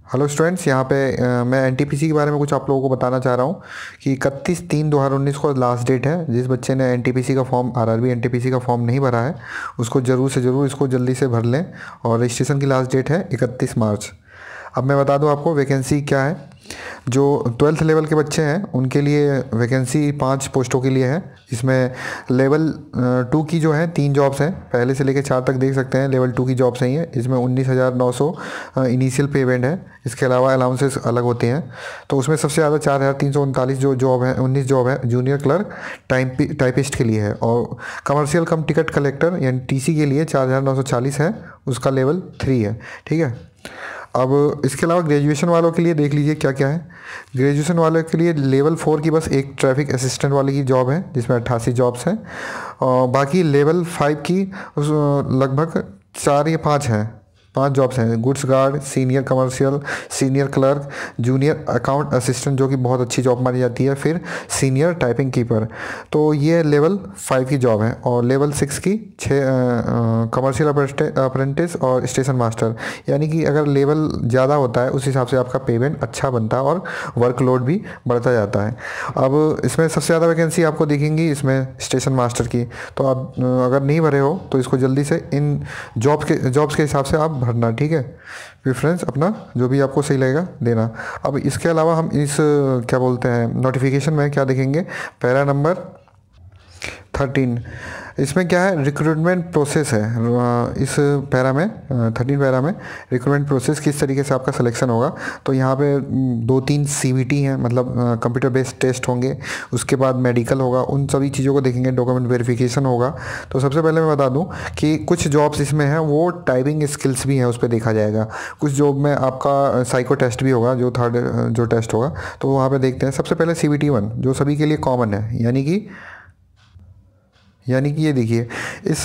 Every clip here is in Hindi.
हेलो स्टूडेंट्स, यहाँ पे मैं एनटीपीसी के बारे में कुछ आप लोगों को बताना चाह रहा हूँ कि 31/3/2019 को लास्ट डेट है। जिस बच्चे ने एनटीपीसी का फॉर्म आरआरबी एनटीपीसी का फॉर्म नहीं भरा है उसको ज़रूर से ज़रूर इसको जल्दी से भर लें। और रजिस्ट्रेशन की लास्ट डेट है 31 मार्च। अब मैं बता दूँ आपको वैकेंसी क्या है। जो 12th लेवल के बच्चे हैं उनके लिए वैकेंसी 5 पोस्टों के लिए है। इसमें लेवल 2 की जो है 3 जॉब्स हैं, पहले से लेकर 4 तक देख सकते हैं। लेवल 2 की जॉब्स हैं ये, इसमें 19,900 इनिशियल पेमेंट है। इसके अलावा अलाउंसेस अलग होते हैं। तो उसमें सबसे ज़्यादा 4,339 जो जॉब है, 19 जॉब है जूनियर क्लर्क टाइपिस्ट के लिए है। और कमर्शियल कम टिकट कलेक्टर यानी टीसी के लिए 4,940 है, उसका लेवल 3 है। ठीक है। अब इसके अलावा ग्रेजुएशन वालों के लिए देख लीजिए क्या क्या है। ग्रेजुएशन वालों के लिए लेवल 4 की बस एक ट्रैफिक असिस्टेंट वाले की जॉब है जिसमें 88 जॉब्स हैं। और बाकी लेवल 5 की उस लगभग 4 या 5 हैं, 5 जॉब्स हैं। Goods guard, senior commercial, senior clerk, junior account assistant जो कि बहुत अच्छी जॉब मानी जाती है, फिर सीनियर टाइपिंग कीपर। तो ये लेवल 5 की जॉब है। और लेवल 6 की 6 कमर्शियल अप्रेंटिस और स्टेशन मास्टर। यानी कि अगर लेवल ज़्यादा होता है उस हिसाब से आपका पेमेंट अच्छा बनता है और वर्कलोड भी बढ़ता जाता है। अब इसमें सबसे ज़्यादा वैकेंसी आपको दिखेंगी इसमें स्टेशन मास्टर की। तो आप अगर नहीं भरे हो तो इसको जल्दी से इन जॉब्स के हिसाब से आप भरना। ठीक है। प्रेफरेंस अपना जो भी आपको सही लगेगा देना। अब इसके अलावा हम इस क्या बोलते हैं नोटिफिकेशन में क्या देखेंगे, पैरा नंबर 13। इसमें क्या है, रिक्रूटमेंट प्रोसेस है। इस पैरा में 13 पैरा में रिक्रूटमेंट प्रोसेस किस तरीके से आपका सिलेक्शन होगा। तो यहाँ पे 2-3 सीवीटी हैं, मतलब कंप्यूटर बेस्ड टेस्ट होंगे। उसके बाद मेडिकल होगा, उन सभी चीज़ों को देखेंगे। डॉक्यूमेंट वेरिफिकेशन होगा। तो सबसे पहले मैं बता दूं कि कुछ जॉब्स इसमें हैं वो टाइपिंग स्किल्स भी हैं, उस पर देखा जाएगा। कुछ जॉब में आपका साइको टेस्ट भी होगा, जो थर्ड जो टेस्ट होगा। तो वहाँ पर देखते हैं। सबसे पहले CBT 1 जो सभी के लिए कॉमन है, यानी कि ये देखिए इस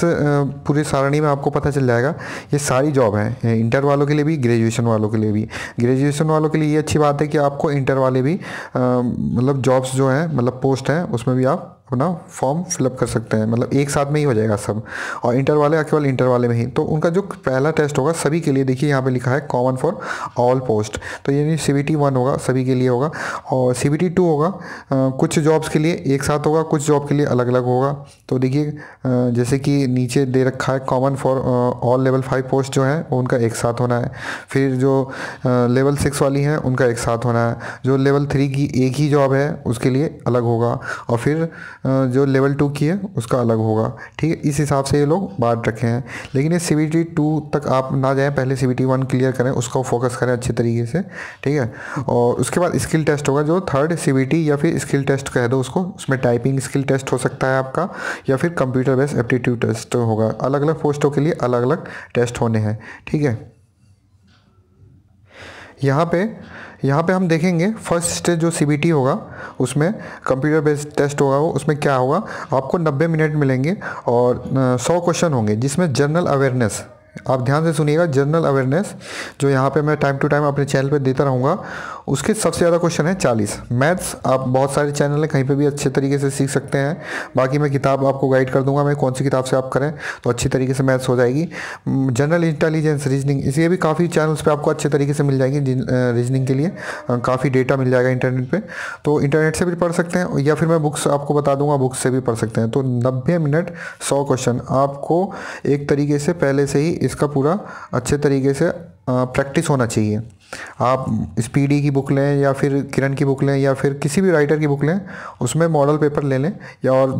पूरे सारणी में आपको पता चल जाएगा ये सारी जॉब हैं, इंटर वालों के लिए भी, ग्रेजुएशन वालों के लिए भी। ग्रेजुएशन वालों के लिए ये अच्छी बात है कि आपको इंटर वाले भी मतलब जॉब्स जो हैं, मतलब पोस्ट हैं, उसमें भी आप अपना फॉर्म फिलअप कर सकते हैं। मतलब एक साथ में ही हो जाएगा सब। और इंटर वाले केवल इंटर वाले में ही। तो उनका जो पहला टेस्ट होगा सभी के लिए, देखिए यहाँ पे लिखा है कॉमन फॉर ऑल पोस्ट। तो यानी CBT 1 होगा, सभी के लिए होगा। और CBT 2 होगा, कुछ जॉब्स के लिए एक साथ होगा, कुछ जॉब के लिए अलग अलग होगा। तो देखिए जैसे कि नीचे दे रखा है common for all level 5 post जो है वो उनका एक साथ होना है। फिर जो लेवल 6 वाली हैं उनका एक साथ होना है। जो लेवल 3 की एक ही जॉब है उसके लिए अलग होगा। और फिर जो लेवल 2 की है उसका अलग होगा। ठीक है। इस हिसाब से ये लोग बांट रखे हैं। लेकिन ये CBT 2 तक आप ना जाएं, पहले CBT 1 क्लियर करें, उसका फोकस करें अच्छे तरीके से। ठीक है। और उसके बाद स्किल टेस्ट होगा, जो थर्ड CBT या फिर स्किल टेस्ट कह दो उसको। उसमें टाइपिंग स्किल टेस्ट हो सकता है आपका, या फिर कंप्यूटर बेस्ड एप्टीट्यूड टेस्ट होगा। अलग अलग पोस्टों के लिए अलग अलग टेस्ट होने हैं। ठीक है। यहाँ पे हम देखेंगे फर्स्ट स्टेज जो CBT होगा उसमें कंप्यूटर बेस्ड टेस्ट होगा। वो उसमें क्या होगा, आपको 90 मिनट मिलेंगे और 100 क्वेश्चन होंगे जिसमें जनरल अवेयरनेस, आप ध्यान से सुनिएगा, जनरल अवेयरनेस जो यहाँ पे मैं टाइम टू टाइम अपने चैनल पे देता रहूँगा, उसके सबसे ज़्यादा क्वेश्चन है 40। मैथ्स आप बहुत सारे चैनल हैं, कहीं पे भी अच्छे तरीके से सीख सकते हैं। बाकी मैं किताब आपको गाइड कर दूंगा, मैं कौन सी किताब से आप करें तो अच्छी तरीके से मैथ्स हो जाएगी। जनरल इंटेलिजेंस, रीजनिंग, इसलिए भी काफ़ी चैनल्स पर आपको अच्छे तरीके से मिल जाएगी। रीजनिंग के लिए काफ़ी डेटा मिल जाएगा इंटरनेट पर, तो इंटरनेट से भी पढ़ सकते हैं, या फिर मैं बुक्स आपको बता दूँगा, बुक्स से भी पढ़ सकते हैं। तो 90 मिनट 100 क्वेश्चन आपको एक तरीके से पहले से ही इसका पूरा अच्छे तरीके से प्रैक्टिस होना चाहिए। आप स्पीडी की बुक लें, या फिर किरण की बुक लें, या फिर किसी भी राइटर की बुक लें, उसमें मॉडल पेपर ले लें। या और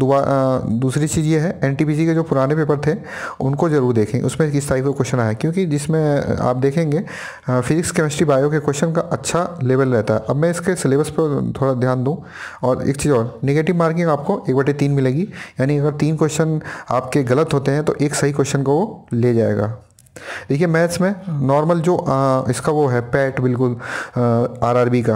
दूसरी चीज़ ये है, एनटीपीसी के जो पुराने पेपर थे उनको ज़रूर देखें, उसमें किस टाइप का क्वेश्चन आया। क्योंकि जिसमें आप देखेंगे फिजिक्स केमिस्ट्री बायो के क्वेश्चन का अच्छा लेवल रहता है। अब मैं इसके सिलेबस पर थोड़ा ध्यान दूँ। और एक चीज़ और, नेगेटिव मार्किंग आपको 1/3 मिलेगी। यानी अगर 3 क्वेश्चन आपके गलत होते हैं तो एक सही क्वेश्चन को वो ले जाएगा। देखिए मैथ्स में नॉर्मल जो इसका वो है पैट, बिल्कुल आरआरबी का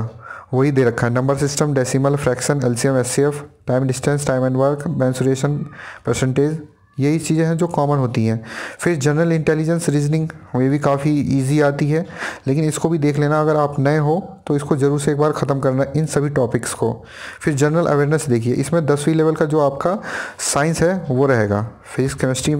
वही दे रखा है। Number system, decimal, fraction, LCM, SCF, time distance, time and work, mensuration, percentage, यही चीज़ें हैं जो कॉमन होती हैं। फिर जनरल इंटेलिजेंस, रीजनिंग, ये भी काफ़ी इजी आती है, लेकिन इसको भी देख लेना। अगर आप नए हो तो इसको ज़रूर से एक बार ख़त्म करना, इन सभी टॉपिक्स को। फिर जनरल अवेयरनेस देखिए, इसमें 10वीं लेवल का जो आपका साइंस है वो रहेगा। फिजिक्स केमिस्ट्री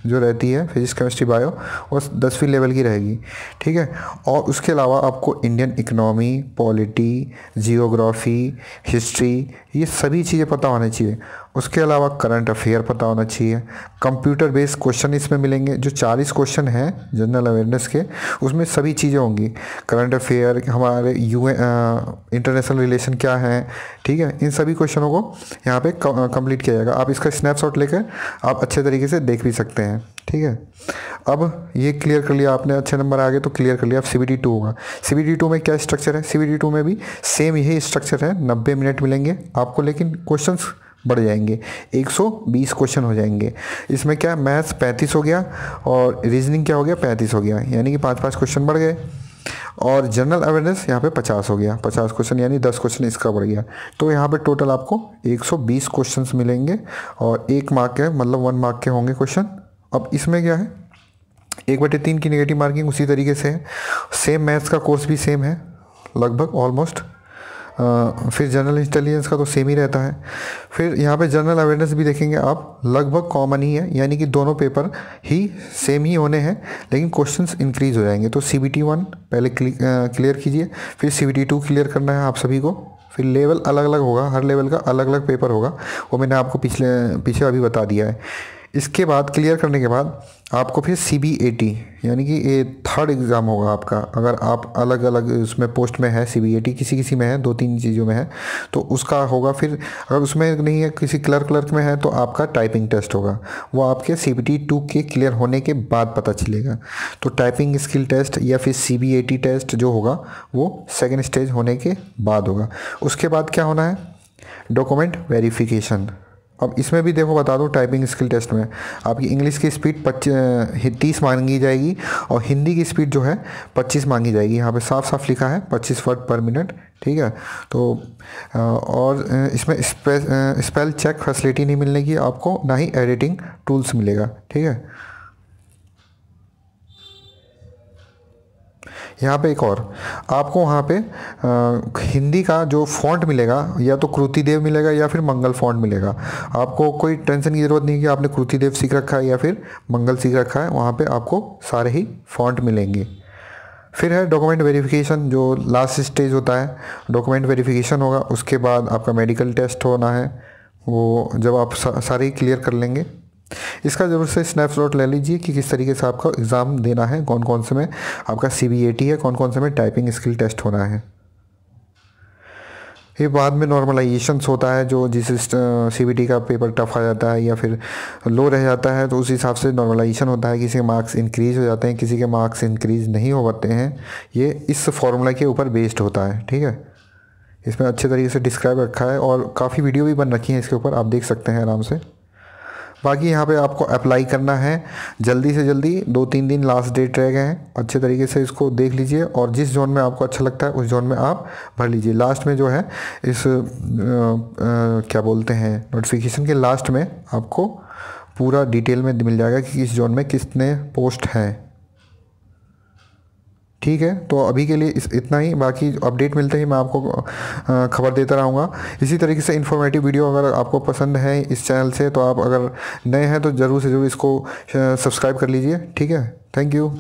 जो रहती है फिजिक्स केमिस्ट्री बायो वो 10वीं लेवल की रहेगी, ठीक है। और उसके अलावा आपको Indian economy, polity, geography, history, ये सभी चीज़ें पता होनी चाहिए। उसके अलावा करंट अफेयर पता होना चाहिए। कंप्यूटर बेस्ड क्वेश्चन इसमें मिलेंगे, जो 40 क्वेश्चन हैं जनरल अवेयरनेस के, उसमें सभी चीज़ें होंगी। करंट अफेयर, हमारे इंटरनेशनल रिलेशन क्या है, ठीक है, इन सभी क्वेश्चनों को यहाँ पे कंप्लीट किया जाएगा। आप इसका स्नैपशॉट लेकर आप अच्छे तरीके से देख भी सकते हैं, ठीक है। अब ये क्लियर कर लिया आपने, अच्छे नंबर आ गए तो क्लियर कर लिया। अब CBT 2 होगा। CBT 2 में क्या स्ट्रक्चर है? CBT 2 में भी सेम यही स्ट्रक्चर है, 90 मिनट मिलेंगे आपको, लेकिन क्वेश्चंस बढ़ जाएंगे, 120 क्वेश्चन हो जाएंगे। इसमें क्या, मैथ्स 35 हो गया और रीजनिंग क्या हो गया, 35 हो गया, यानी कि 5-5 क्वेश्चन बढ़ गए। और जनरल अवेयरनेस यहाँ पे 50 हो गया, 50 क्वेश्चन यानी 10 क्वेश्चन इसका बढ़ गया। तो यहाँ पे टोटल आपको 120 क्वेश्चंस मिलेंगे और 1 मार्क के, मतलब 1 मार्क के होंगे क्वेश्चन। अब इसमें क्या है, 1/3 की नेगेटिव मार्किंग उसी तरीके से है। सेम मैथ्स का कोर्स भी सेम है लगभग ऑलमोस्ट। फिर जनरल इंटेलिजेंस का तो सेम ही रहता है। फिर यहाँ पे जनरल अवेयरनेस भी देखेंगे आप, लगभग कॉमन ही है, यानी कि दोनों पेपर ही सेम ही होने हैं, लेकिन क्वेश्चंस इंक्रीज हो जाएंगे। तो CBT 1 पहले क्लियर कीजिए, फिर CBT 2 क्लियर करना है आप सभी को। फिर लेवल अलग अलग होगा, हर लेवल का अलग अलग पेपर होगा, वो मैंने आपको पीछे अभी बता दिया है। इसके बाद क्लियर करने के बाद आपको फिर CBAT यानी कि ये 3rd एग्ज़ाम होगा आपका। अगर आप अलग अलग उसमें पोस्ट में है, CBAT किसी किसी में है, 2-3 चीज़ों में है, तो उसका होगा। फिर अगर उसमें नहीं है, किसी क्लर्क में है, तो आपका टाइपिंग टेस्ट होगा। वो आपके CBT 2 के क्लियर होने के बाद पता चलेगा। तो टाइपिंग स्किल टेस्ट या फिर CBAT टेस्ट जो होगा वो 2nd स्टेज होने के बाद होगा। उसके बाद क्या होना है, डॉक्यूमेंट वेरिफिकेशन। अब इसमें भी देखो बता दूं, टाइपिंग स्किल टेस्ट में आपकी इंग्लिश की स्पीड 30 मांगी जाएगी और हिंदी की स्पीड जो है 25 मांगी जाएगी। यहाँ पे साफ साफ लिखा है 25 वर्ड पर मिनट, ठीक है। तो और इसमें स्पेल चेक फैसिलिटी नहीं मिलने की आपको, ना ही एडिटिंग टूल्स मिलेगा, ठीक है। यहाँ पे एक और आपको वहाँ पे हिंदी का जो फ़ॉन्ट मिलेगा, या तो कृतिदेव मिलेगा या फिर मंगल फ़ॉन्ट मिलेगा। आपको कोई टेंशन की ज़रूरत नहीं कि आपने कृतिदेव सीख रखा है या फिर मंगल सीख रखा है, वहाँ पे आपको सारे ही फ़ॉन्ट मिलेंगे। फिर है डॉक्यूमेंट वेरिफिकेशन, जो लास्ट स्टेज होता है। डॉक्यूमेंट वेरिफिकेशन होगा, उसके बाद आपका मेडिकल टेस्ट होना है, वो जब आप सारे ही क्लियर कर लेंगे। इसका ज़रूर से स्नैपशॉट ले लीजिए कि किस तरीके से आपका एग्ज़ाम देना है, कौन कौन से में आपका CBAT है, कौन कौन से में टाइपिंग स्किल टेस्ट होना है। ये बाद में नॉर्मलाइजेशंस होता है, जो जिस CBT का पेपर टफ आ जाता है या फिर लो रह जाता है, तो उस हिसाब से नॉर्मलाइजेशन होता है। किसी के मार्क्स इंक्रीज़ हो जाते हैं, किसी के मार्क्स इंक्रीज़ नहीं हो पाते हैं। ये इस फॉर्मूला के ऊपर बेस्ड होता है, ठीक है। इसमें अच्छे तरीके से डिस्क्राइब रखा है और काफ़ी वीडियो भी बन रखी हैं इसके ऊपर, आप देख सकते हैं आराम से। बाकी यहाँ पे आपको अप्लाई करना है जल्दी से जल्दी, 2-3 दिन लास्ट डेट रह गए हैं। अच्छे तरीके से इसको देख लीजिए और जिस जोन में आपको अच्छा लगता है उस जोन में आप भर लीजिए। लास्ट में जो है इस क्या बोलते हैं, नोटिफिकेशन के लास्ट में आपको पूरा डिटेल में मिल जाएगा कि किस जोन में कितने पोस्ट हैं, ठीक है। तो अभी के लिए इतना ही, बाकी अपडेट मिलते ही मैं आपको खबर देता रहूँगा। इसी तरीके से इन्फॉर्मेटिव वीडियो अगर आपको पसंद है इस चैनल से, तो आप अगर नए हैं तो ज़रूर से ज़रूर इसको सब्सक्राइब कर लीजिए, ठीक है। Thank you.